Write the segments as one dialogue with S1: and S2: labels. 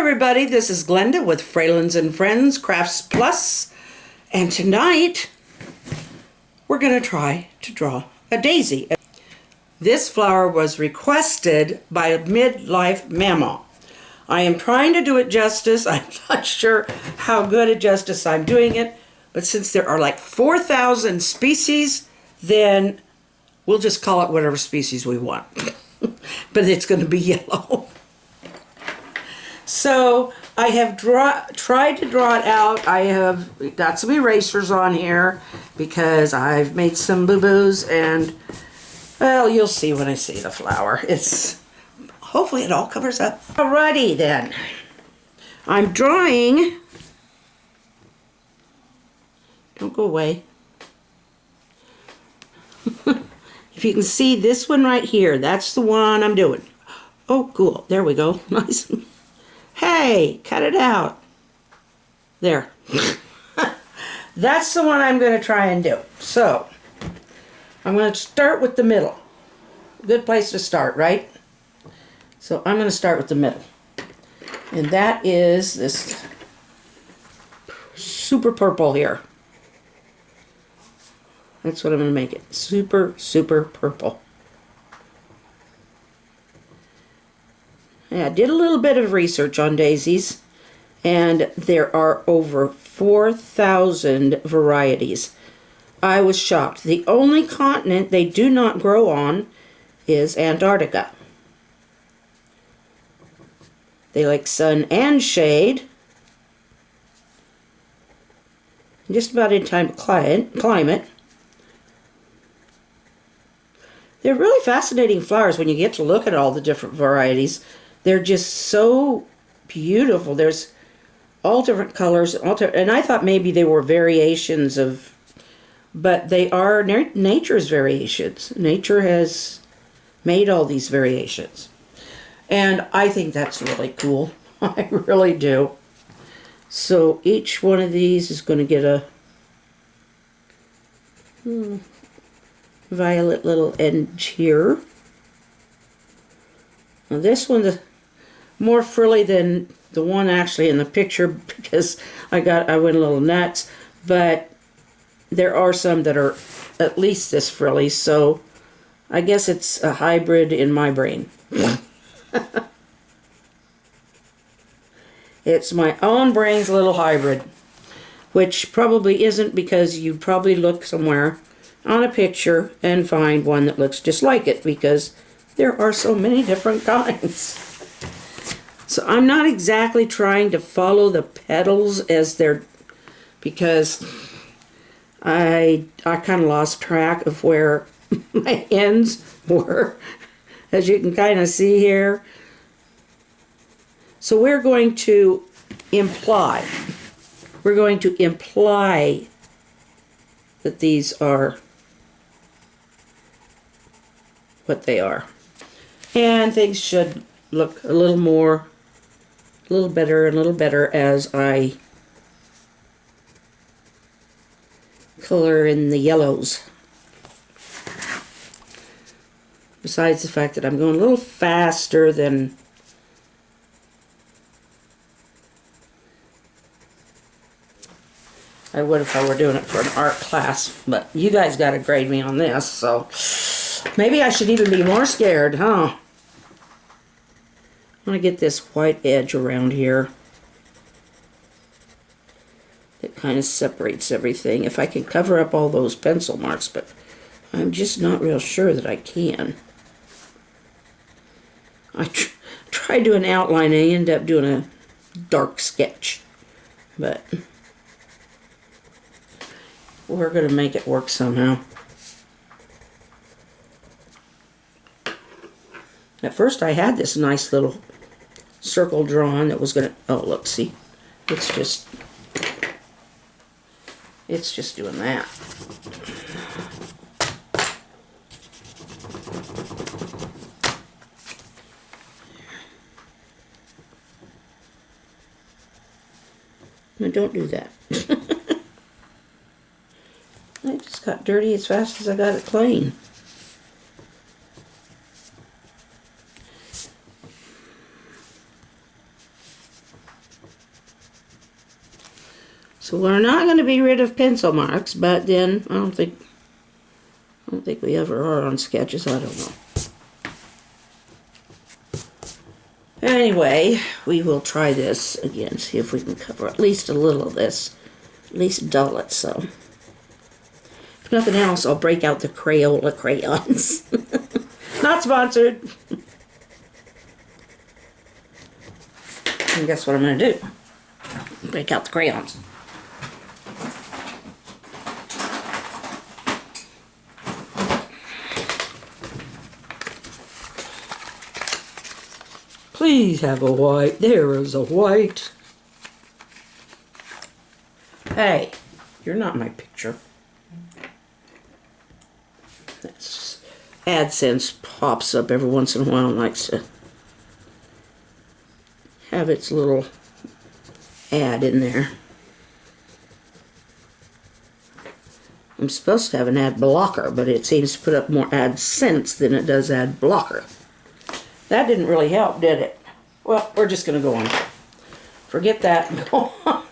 S1: everybody, this is Glenda with Fralins and Friends Crafts Plus, and tonight we're going to try to draw a daisy. This flower was requested by Midlife Mawma. I am trying to do it justice. I'm not sure how good a justice I'm doing it, but since there are like 4,000 species, then we'll just call it whatever species we want. But it's going to be yellow. So I have tried to draw it out. I have got some erasers on here because I've made some boo-boos, and well, you'll see when I see the flower. Hopefully it all covers up. Alrighty then. I'm drawing. Don't go away. If you can see this one right here, that's the one I'm doing. Oh, cool. There we go. Nice. Hey, cut it out. There. That's the one I'm going to try and do. So, I'm going to start with the middle. Good place to start, right? So, I'm going to start with the middle. And that is this super purple here. That's what I'm going to make it. Super, super purple. Yeah, I did a little bit of research on daisies, and there are over 4,000 varieties. I was shocked. The only continent they do not grow on is Antarctica. They like sun and shade. Just about any time of climate. They're really fascinating flowers when you get to look at all the different varieties. They're just so beautiful. There's all different colors, and I thought maybe they were variations of, but they are nature's variations. Nature has made all these variations. And I think that's really cool. I really do. So each one of these is going to get a violet little edge here. Now this one's more frilly than the one actually in the picture because I went a little nuts, but there are some that are at least this frilly, so I guess it's a hybrid in my brain. It's my own brain's little hybrid, which probably isn't, because you'd probably look somewhere on a picture and find one that looks just like it, because there are so many different kinds. So I'm not exactly trying to follow the petals as they're, because I kind of lost track of where my ends were, as you can kind of see here. So we're going to imply that these are what they are. And things should look a little better and a little better as I color in the yellows. Besides the fact that I'm going a little faster than I would if I were doing it for an art class, but you guys got to grade me on this, so maybe I should even be more scared, huh? I want to get this white edge around here that kind of separates everything. If I can cover up all those pencil marks, but I'm just not real sure that I can. I tried doing an outline and I ended up doing a dark sketch, but we're going to make it work somehow. At first I had this nice little circle drawn that was going to, oh look, see, it's just doing that. No, don't do that. I just got dirty as fast as I got it clean. So we're not going to be rid of pencil marks, but then I don't think we ever are on sketches. I don't know. Anyway, we will try this again, see if we can cover at least a little of this. At least dull it so. If nothing else, I'll break out the Crayola crayons. Not sponsored. And guess what I'm going to do? Break out the crayons. Please have a white. There is a white. Hey, you're not my picture. That's, AdSense pops up every once in a while and likes to have its little ad in there. I'm supposed to have an ad blocker, but it seems to put up more AdSense than it does ad blocker. That didn't really help, did it? Well, we're just going to go on. Forget that and go on.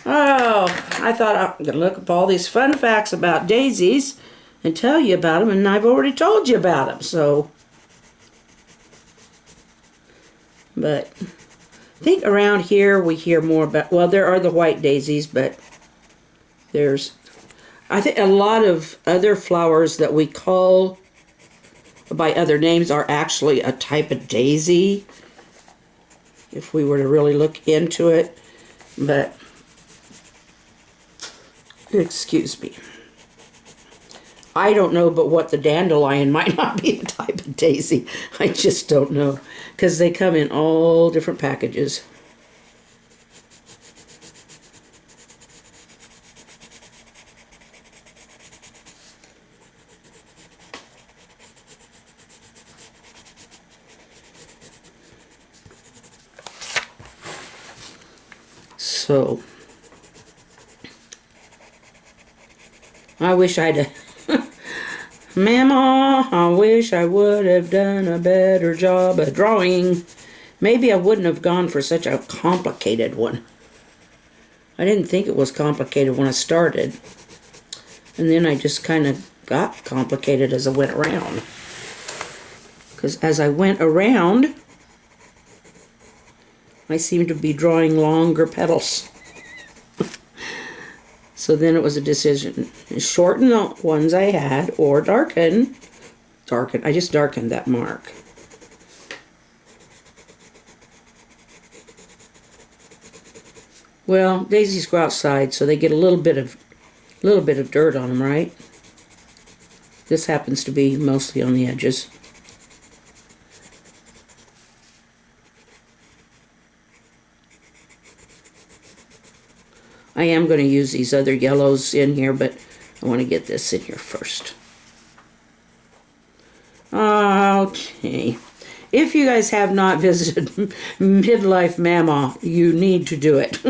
S1: Oh, I thought I'm going to look up all these fun facts about daisies and tell you about them, and I've already told you about them, so. But I think around here we hear more about, well, there are the white daisies, but there's, I think a lot of other flowers that we call by other names are actually a type of daisy, if we were to really look into it. But, excuse me, I don't know but what the dandelion might not be a type of daisy. I just don't know, because they come in all different packages. So, I wish I'd, Mama, I wish I would have done a better job of drawing. Maybe I wouldn't have gone for such a complicated one. I didn't think it was complicated when I started. And then I just kind of got complicated as I went around. Because as I went around, I seemed to be drawing longer petals. So then it was a decision. Shorten the ones I had or darken. I just darkened that mark. Well, daisies go outside, so they get a little bit of dirt on them, right? This happens to be mostly on the edges. I am going to use these other yellows in here, but I want to get this in here first. Okay. If you guys have not visited Midlife Mawma, you need to do it.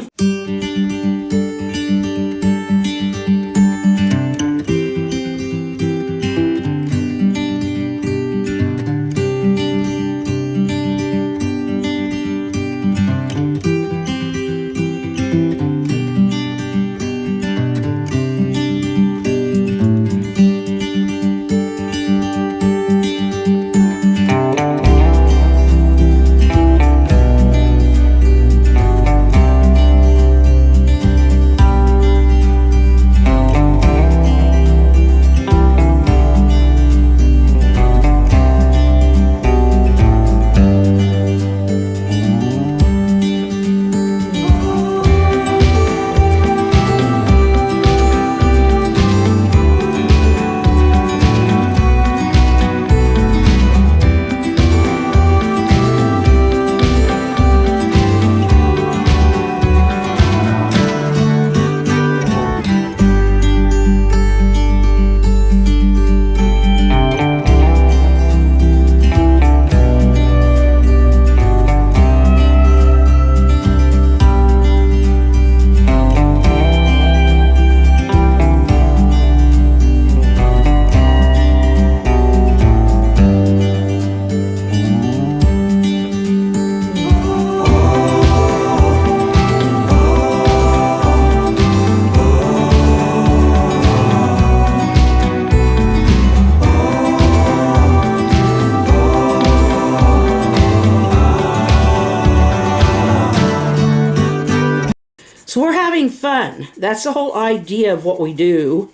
S1: having fun. That's the whole idea of what we do,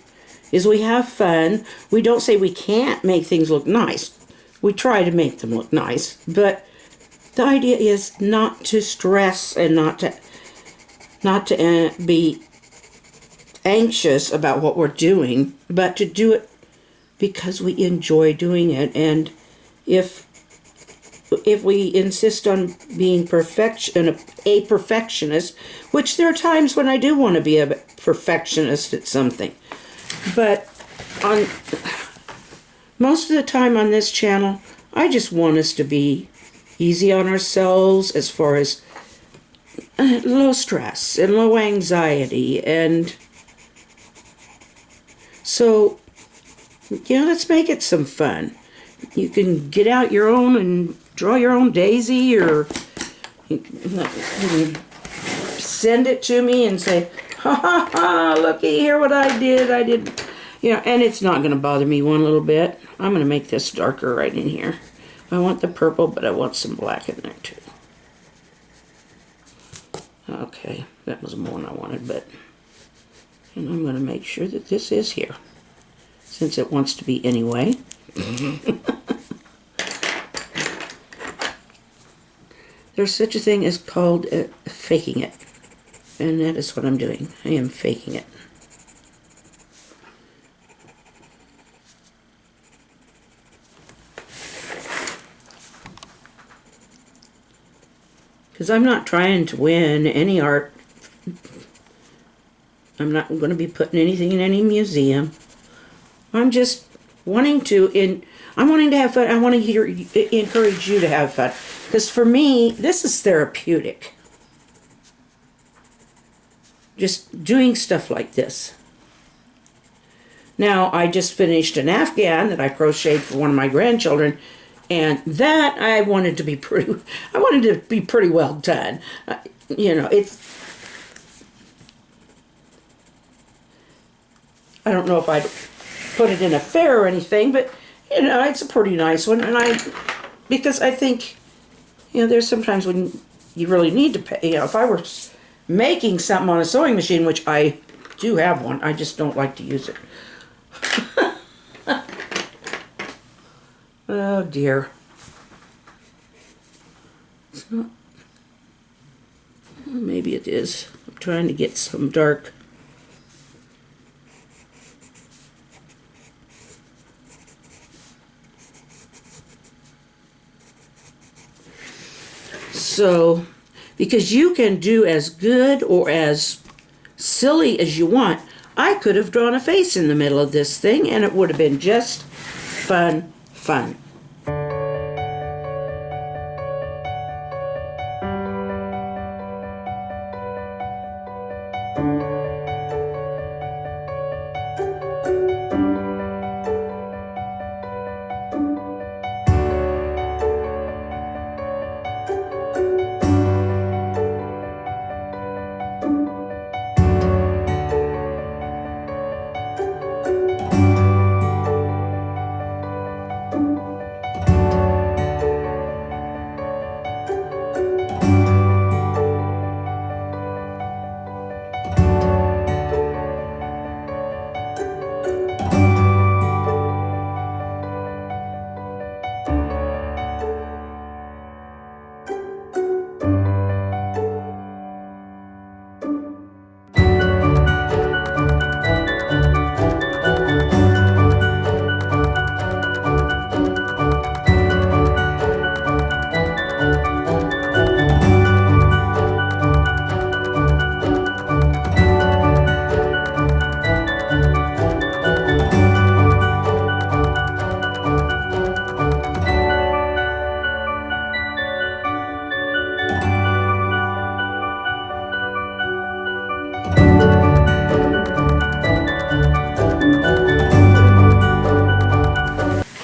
S1: is we have fun. We don't say we can't make things look nice. We try to make them look nice, but the idea is not to stress and not to be anxious about what we're doing, but to do it because we enjoy doing it. And if we insist on being a perfectionist, which there are times when I do want to be a perfectionist at something, but on most of the time on this channel, I just want us to be easy on ourselves as far as low stress and low anxiety. And so, let's make it some fun. You can get out your own and draw your own daisy, or you can send it to me and say, ha ha ha, looky here what I did. And it's not going to bother me one little bit. I'm going to make this darker right in here. I want the purple, but I want some black in there too. Okay, that was more than I wanted, and I'm going to make sure that this is here, since it wants to be anyway. There's such a thing as called faking it, and that is what I'm doing. I am faking it. Because I'm not trying to win any art. I'm not going to be putting anything in any museum. I'm just wanting to have fun. I want to encourage you to have fun. Because for me, this is therapeutic. Just doing stuff like this. Now, I just finished an Afghan that I crocheted for one of my grandchildren, and that I wanted to be pretty well done. I don't know if I'd put it in a fair or anything, but it's a pretty nice one. And because I think, there's sometimes when you really need to pay. If I were making something on a sewing machine, which I do have one, I just don't like to use it. Oh dear. It's not. Maybe it is. I'm trying to get some dark. So, because you can do as good or as silly as you want. I could have drawn a face in the middle of this thing, and it would have been just fun.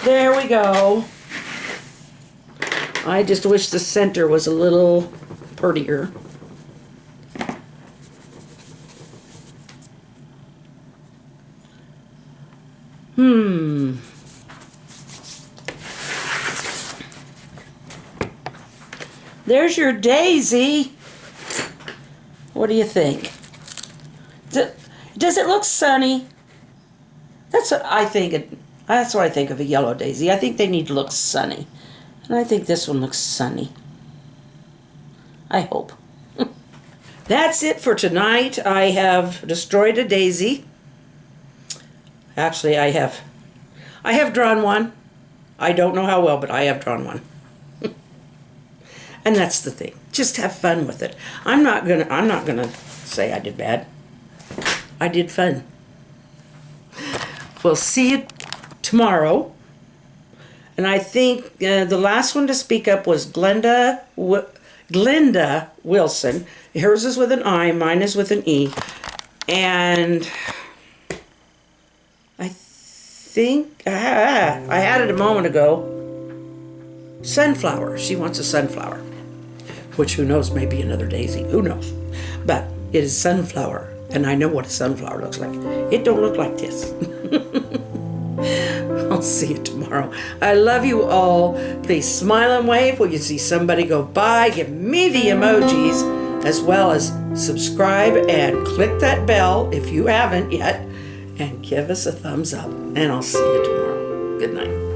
S1: There we go. I just wish the center was a little prettier. There's your daisy. What do you think? Does it look sunny? That's what I think. That's what I think of a yellow daisy. I think they need to look sunny. And I think this one looks sunny. I hope. That's it for tonight. I have destroyed a daisy. Actually, I have drawn one. I don't know how well, but I have drawn one. And that's the thing. Just have fun with it. I'm not gonna say I did bad. I did fun. We'll see you tomorrow. And I think the last one to speak up was Glenda Wilson. Hers is with an I, mine is with an E. And I think, I had it a moment ago. Sunflower. She wants a sunflower. Which, who knows, may be another daisy. Who knows? But it is sunflower. And I know what a sunflower looks like. It don't look like this. I'll see you tomorrow. I love you all. Please smile and wave when you see somebody go by. Give me the emojis, as well as subscribe and click that bell if you haven't yet. And give us a thumbs up. And I'll see you tomorrow. Good night.